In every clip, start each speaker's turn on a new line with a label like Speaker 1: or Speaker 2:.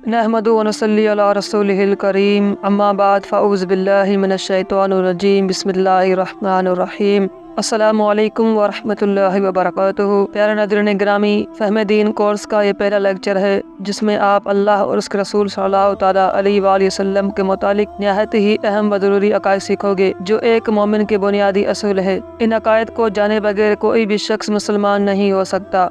Speaker 1: नहमदु व नसल्ली अला रसूलिहिल करीम अम्मा बाद फ़अऊज़ु बिल्लाहि मिनश शैतानिर रजीम बिस्मिल्लाहिर रहमानिर रहीम अस्सलामु अलैकुम व रहमतुल्लाहि व बरकातुहू। प्यारे नाज़रीन गिरामी, फ़हम दीन कोर्स का ये पहला लेक्चर है जिसमें आप अल्लाह और उसके रसूल सल्लल्लाहु तआला अलैहि वसल्लम के मुतालिक निहायत ही अहम व ज़रूरी अकायद सीखोगे जो एक मोमिन के बुनियादी असूल है। इन अकायद को जाने बगैर कोई भी शख्स मुसलमान नहीं हो सकता।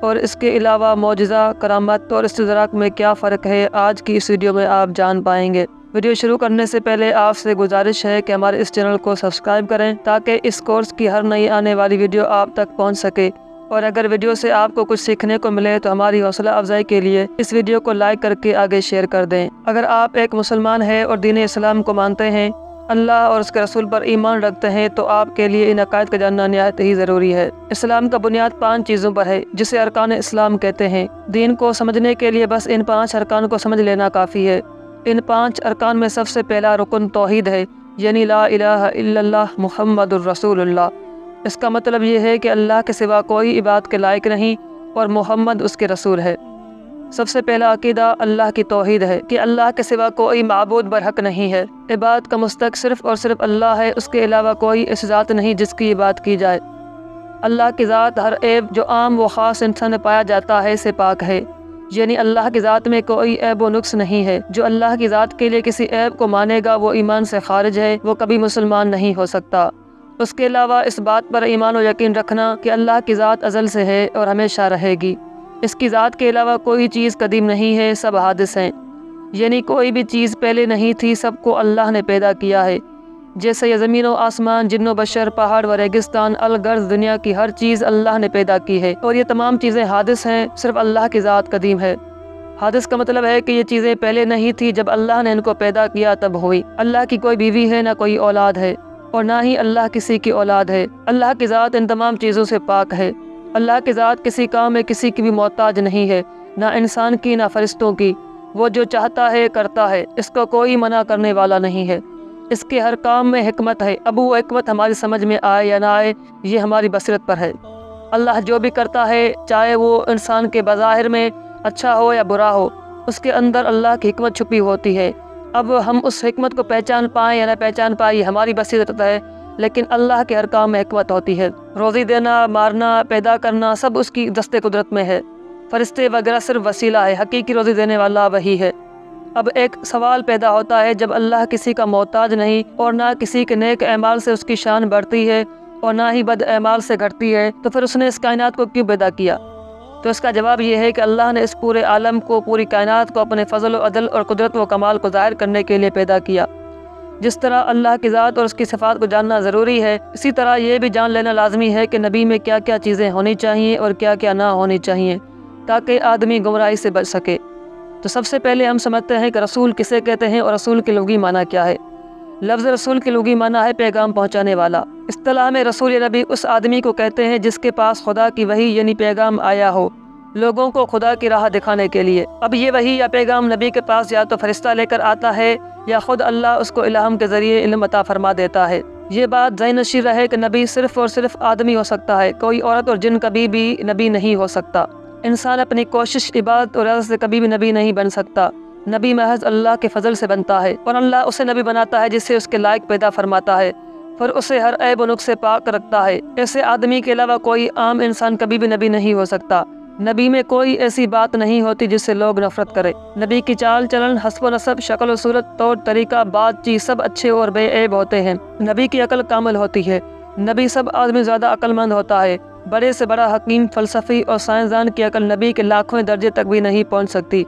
Speaker 1: और इसके अलावा मौजिज़ा, करामत और इस्तिदराक में क्या फ़र्क है, आज की इस वीडियो में आप जान पाएंगे। वीडियो शुरू करने से पहले आपसे गुजारिश है कि हमारे इस चैनल को सब्सक्राइब करें ताकि इस कोर्स की हर नई आने वाली वीडियो आप तक पहुंच सके। और अगर वीडियो से आपको कुछ सीखने को मिले तो हमारी हौसला अफजाई के लिए इस वीडियो को लाइक करके आगे शेयर कर दें। अगर आप एक मुसलमान हैं और दीन इस्लाम को मानते हैं, अल्लाह और उसके रसूल पर ईमान रखते हैं, तो आपके लिए इन अकायद का जानना निहायत ही ज़रूरी है। इस्लाम का बुनियाद 5 चीज़ों पर है जिसे अरकान इस्लाम कहते हैं। दीन को समझने के लिए बस इन 5 अरकान को समझ लेना काफ़ी है। इन 5 अरकान में सबसे पहला रुकन तौहीद है, यानी ला इलाहा इल्लल्लाह मुहम्मदुर रसूलुल्लाह। इसका मतलब ये है कि अल्लाह के सिवा कोई इबादत के लायक नहीं और मोहम्मद उसके रसूल है। सबसे पहला अकीदा अल्लाह की तौहीद है कि अल्लाह के सिवा कोई माबूद बरहक नहीं है। इबादत का मुस्तहिक सिर्फ़ और सिर्फ अल्लाह है, उसके अलावा कोई ऐसी ज़ात नहीं जिसकी इबादत की जाए। अल्लाह की ज़ात हर ऐब जो आम व ख़ास इंसान में पाया जाता है से पाक है, यानी अल्लाह की ज़ात में कोई ऐब व नुक्स नहीं है। जो अल्लाह की ज़ात के लिए किसी ऐब को मानेगा वो ईमान से खारिज है, वो कभी मुसलमान नहीं हो सकता। उसके अलावा इस बात पर ईमान और यकीन रखना कि अल्लाह की ज़ात अज़ल से है और हमेशा रहेगी। इसकी ज़ात के अलावा कोई चीज़ कदीम नहीं है, सब हादिस हैं, यानी कोई भी चीज़ पहले नहीं थी, सबको अल्लाह ने पैदा किया है। जैसे ये ज़मीन व आसमान, जिन्न बशर, पहाड़ व रेगिस्तान, अलगर्ज दुनिया की हर चीज़ अल्लाह ने पैदा की है और ये तमाम चीज़ें हादिस हैं, सिर्फ अल्लाह की ज़ात कदीम है। हादिस का मतलब है कि ये चीज़ें पहले नहीं थी, जब अल्लाह ने इनको पैदा किया तब हुई। अल्लाह की कोई बीवी है, ना कोई औलाद है और ना ही अल्लाह किसी की औलाद है। अल्लाह की ज़ात इन तमाम चीज़ों से पाक है। अल्लाह की ज़ात किसी काम में किसी की भी मोहताज नहीं है, ना इंसान की ना फरिश्तों की। वो जो चाहता है करता है, इसको कोई मना करने वाला नहीं है। इसके हर काम में हिकमत है। अब वो हिकमत हमारी समझ में आए या ना आए, ये हमारी बसीरत पर है। अल्लाह जो भी करता है, चाहे वो इंसान के बज़ाहिर में अच्छा हो या बुरा हो, उसके अंदर अल्लाह की हिकमत छुपी होती है। अब हम उस हिकमत को पहचान पाएँ या ना पहचान पाएँ, ये हमारी बसीरत है, लेकिन अल्लाह के हर काम में हिकमत होती है। रोज़ी देना, मारना, पैदा करना सब उसकी दस्ते कुदरत में है। फरिश्ते वगैरह सिर्फ वसीला है, हकीकी रोज़ी देने वाला वही है। अब एक सवाल पैदा होता है, जब अल्लाह किसी का मोहताज नहीं और ना किसी के नेक अमाल से उसकी शान बढ़ती है और ना ही बद अमाल से घटती है, तो फिर उसने इस कायनात को क्यों पैदा किया? तो इसका जवाब ये है कि अल्लाह ने इस पूरे आलम को, पूरी कायनात को अपने फ़ज़ल व अदल और कुदरत व कमाल को ज़ाहिर करने के लिए पैदा किया। जिस तरह अल्लाह की ज़ात और उसकी सिफ़ात को जानना ज़रूरी है, इसी तरह ये भी जान लेना लाजमी है कि नबी में क्या क्या चीज़ें होनी चाहिए और क्या क्या ना होनी चाहिए, ताकि आदमी गुमराही से बच सके। तो सबसे पहले हम समझते हैं कि रसूल किसे कहते हैं और रसूल की लुग़वी माना क्या है। लफ्ज़ रसूल की लुग़वी माना है पैगाम पहुँचाने वाला। इस्तिलाह में रसूल या नबी उस आदमी को कहते हैं जिसके पास खुदा की वही यानी पैगाम आया हो, लोगों को खुदा की राह दिखाने के लिए। अब ये वही या पैगाम नबी के पास या तो फरिश्ता लेकर आता है या ख़ुद अल्लाह उसको इल्हाम के ज़रिए इल्म अता फरमा देता है। ये बात ज़हन नशीर रहे कि नबी सिर्फ़ और सिर्फ आदमी हो सकता है, कोई औरत और जिन कभी भी नबी नहीं हो सकता। इंसान अपनी कोशिश, इबादत और इरादा से कभी भी नबी नहीं बन सकता। नबी महज अल्लाह के फजल से बनता है और अल्लाह उसे नबी बनाता है जिससे उसके लायक पैदा फरमाता है, फिर उसे हर ऐब व नुक्स से पाक रखता है। ऐसे आदमी के अलावा कोई आम इंसान कभी भी नबी नहीं हो सकता। नबी में कोई ऐसी बात नहीं होती जिससे लोग नफरत करें। नबी की चाल चलन, हस्ब नसब, शक्ल व सूरत, तौर तरीका, बातचीत सब अच्छे और बेऐब होते हैं। नबी की अकल कामिल होती है। नबी सब आदमी ज़्यादा अक्लमंद होता है। बड़े से बड़ा हकीम, फ़लसफ़ी और साइंसदान की अकल नबी के लाखों दर्जे तक भी नहीं पहुँच सकती।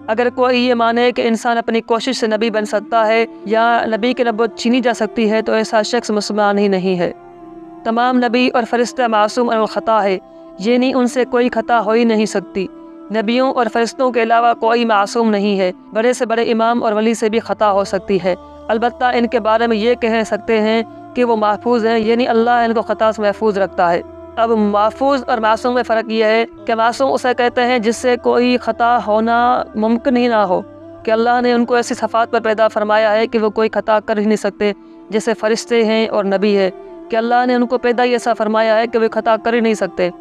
Speaker 1: अगर कोई ये माने कि इंसान अपनी कोशिश से नबी बन सकता है या नबी की नबूवत छीनी जा सकती है, तो ऐसा शख्स मुसलमान ही नहीं है। तमाम नबी और फरिश्ता मासूम अल ख़ता है, यानी उनसे कोई खता हो ही नहीं सकती। नबियों और फरिश्तों के अलावा कोई मासूम नहीं है। बड़े से बड़े इमाम और वली से भी खता हो सकती है, अलबत्ता इनके बारे में ये कह सकते हैं कि वो महफूज हैं, यानी अल्लाह इनको खता से महफूज रखता है। अब महफूज और मासूम में फ़र्क यह है कि मासूम उसे कहते हैं जिससे कोई ख़ता होना मुमकिन ही ना हो, कि अल्लाह ने उनको ऐसी सफ़ात पर पैदा फरमाया है कि वो कोई खता कर ही नहीं सकते, जैसे फ़रिश्ते हैं और नबी है कि अल्लाह ने उनको पैदा ही ऐसा फरमाया है कि वे खता कर ही नहीं सकते।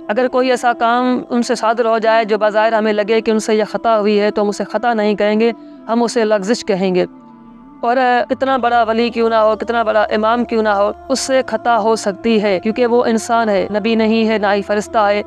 Speaker 1: اگر کوئی ایسا کام ان سے صادر ہو جائے جو بظاہر ہمیں لگے کہ ان سے یہ خطا ہوئی ہے تو ہم اسے خطا نہیں کہیں گے، ہم اسے لغزش کہیں گے۔ اور کتنا بڑا ولی کیوں نہ ہو، کتنا بڑا امام کیوں نہ ہو، اس سے خطا ہو سکتی ہے، کیونکہ وہ انسان ہے، نبی نہیں ہے، نہ ہی فرشتہ ہے۔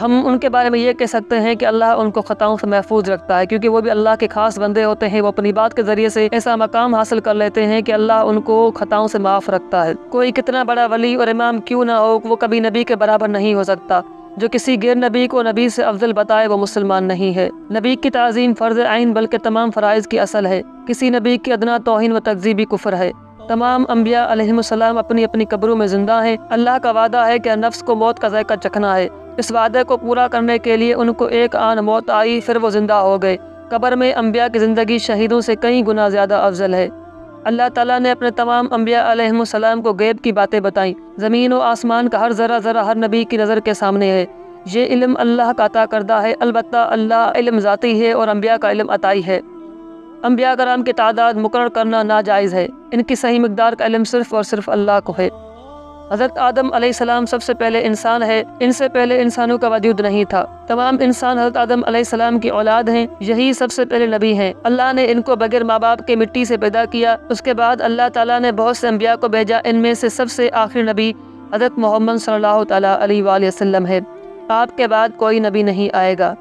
Speaker 1: ہم ان کے بارے میں یہ کہہ سکتے ہیں کہ اللہ ان کو خطاؤں سے محفوظ رکھتا ہے، کیونکہ وہ بھی اللہ کے خاص بندے ہوتے ہیں۔ وہ اپنی بات کے ذریعے سے ایسا مقام حاصل کر لیتے ہیں کہ اللہ ان کو خطاؤں سے معاف رکھتا ہے۔ کوئی کتنا بڑا ولی اور امام کیوں نہ ہو، وہ کبھی نبی کے برابر نہیں ہو سکتا۔ جو کسی غیر نبی کو نبی سے افضل بتائے وہ مسلمان نہیں ہے۔ نبی کی تعظیم فرض عین بلکہ تمام فرائض کی اصل ہے۔ کسی نبی کی ادنا توہین و تکذیب بھی کفر ہے۔ تمام انبیاء علیہ السلام اپنی اپنی قبروں میں زندہ ہیں۔ اللہ کا وعدہ ہے کہ نفس کو موت کا ذائقہ چکھنا ہے۔ اس وعدے کو پورا کرنے کے لیے ان کو ایک آن موت آئی، پھر وہ زندہ ہو گئے۔ قبر میں انبیاء کی زندگی شہیدوں سے کئی گنا زیادہ افضل ہے۔ اللہ تعالیٰ نے اپنے تمام انبیاء علیہ السلام کو غیب کی باتیں بتائیں۔ زمین و آسمان کا ہر ذرہ ذرہ ہر نبی کی نظر کے سامنے ہے۔ یہ علم اللہ کا عطا کردہ ہے، البتہ اللہ علم ذاتی ہے اور انبیاء کا علم عطائی ہے۔ انبیاء کرام کی تعداد مقرر کرنا ناجائز ہے، ان کی صحیح مقدار کا علم صرف اور صرف اللہ کو ہے۔ حضرت آدم علیہ السلام سب سے پہلے انسان ہے، ان سے پہلے انسانوں کا وجود نہیں تھا۔ تمام انسان حضرت آدم علیہ السلام کی اولاد ہیں، یہی سب سے پہلے نبی ہیں۔ اللہ نے ان کو بغیر ماں باپ کے مٹی سے پیدا کیا، اس کے بعد اللہ تعالیٰ نے بہت سے انبیاء کو بھیجا، ان میں سے سب سے آخری نبی حضرت محمد صلی اللہ تعالیٰ علیہ وآلہ وسلم ہے۔ آپ کے بعد کوئی نبی نہیں آئے گا۔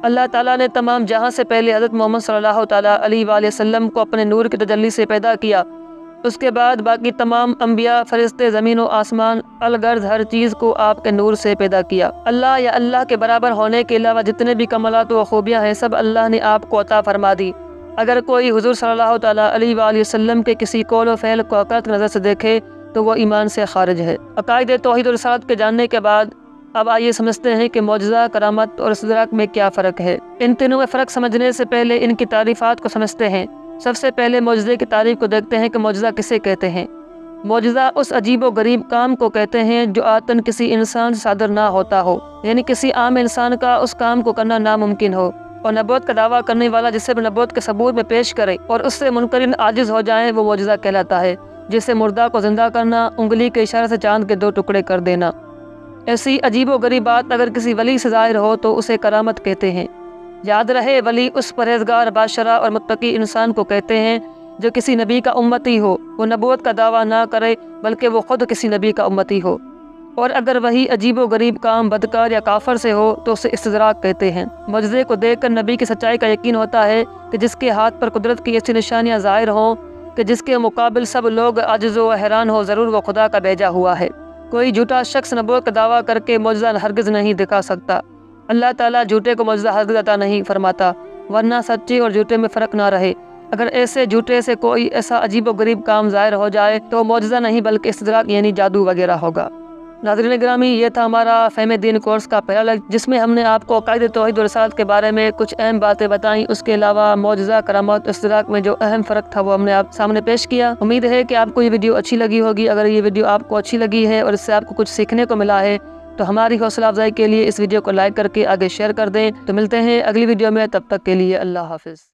Speaker 1: اللہ تعالیٰ نے تمام جہاں سے پہلے حضرت محمد صلی اللہ تعالیٰ علیہ وآلہ وسلم کو اپنے نور کی تجلی سے پیدا کیا، اس کے بعد باقی تمام انبیاء، فرشتے، زمین و آسمان، الغرض ہر چیز کو آپ کے نور سے پیدا کیا۔ اللہ یا اللہ کے برابر ہونے کے علاوہ جتنے بھی کمالات و خوبیاں ہیں سب اللہ نے آپ کو عطا فرما دی۔ اگر کوئی حضور صلی اللہ تعالیٰ علیہ وآلہ وسلم کے کسی قول و فعل کو حقیقت نظر سے دیکھے تو وہ ایمان سے خارج ہے۔ عقائد توحید و رسالت کے جاننے کے بعد اب آئیے سمجھتے ہیں کہ معجزہ، کرامت اور استدراک میں کیا فرق ہے۔ ان تینوں میں فرق سمجھنے سے پہلے ان کی تعریفات کو سمجھتے ہیں۔ سب سے پہلے معجزے کی تعریف کو دیکھتے ہیں کہ معجزہ کسے کہتے ہیں۔ معجزہ اس عجیب و غریب کام کو کہتے ہیں جو عادتاً کسی انسان سے صادر نہ ہوتا ہو، یعنی کسی عام انسان کا اس کام کو کرنا ناممکن ہو، اور نبوت کا دعویٰ کرنے والا جسے بھی نبوت کے ثبوت میں پیش کرے اور اس سے منکرین عاجز ہو جائیں وہ معجزہ کہلاتا ہے، جیسے مردہ کو زندہ کرنا، انگلی کے اشارے سے چاند کے 2 ٹکڑے کر دینا۔ ایسی عجیب و غریب بات اگر کسی ولی سے ظاہر ہو تو اسے کرامت کہتے ہیں۔ یاد رہے، ولی اس پرہیزگار، باشرہ اور متقی انسان کو کہتے ہیں جو کسی نبی کا امتی ہو، وہ نبوت کا دعویٰ نہ کرے بلکہ وہ خود کسی نبی کا امتی ہو، اور اگر وہی عجیب و غریب کام بدکار یا کافر سے ہو تو اسے استدراک کہتے ہیں۔ معجزے کو دیکھ کر نبی کی سچائی کا یقین ہوتا ہے کہ جس کے ہاتھ پر قدرت کی ایسی نشانیاں ظاہر ہوں کہ جس کے مقابل سب لوگ عاجز و حیران ہو، ضرور وہ خدا کا بھیجا ہوا ہے۔ کوئی جھوٹا شخص نبوت کا دعویٰ کر کے معجزہ ہرگز نہیں دکھا سکتا۔ اللہ تعالیٰ جھوٹے کو معجزہ ہرگز عطا نہیں فرماتا، ورنہ سچے اور جھوٹے میں فرق نہ رہے۔ اگر ایسے جھوٹے سے کوئی ایسا عجیب و غریب کام ظاہر ہو جائے تو معجزہ نہیں بلکہ استدراک یعنی جادو وغیرہ ہوگا۔ ناظرین گرامی، یہ تھا ہمارا فہم دین کورس کا پہلا لیکچر، جس میں ہم نے آپ کو عقائد توحید و رسالت کے بارے میں کچھ اہم باتیں بتائیں۔ اس کے علاوہ معجزہ، کرامت، استدراک میں جو اہم فرق تھا وہ ہم نے آپ سامنے پیش کیا۔ امید ہے کہ آپ کو یہ ویڈیو اچھی لگی ہوگی۔ اگر یہ ویڈیو آپ کو اچھی لگی ہے اور اس سے آپ کو کچھ سیکھنے کو ملا ہے تو ہماری حوصلہ افزائی کے لیے اس ویڈیو کو لائک کر کے آگے شیئر کر دیں۔ تو ملتے ہیں اگلی ویڈیو میں، تب تک کے لیے اللہ حافظ۔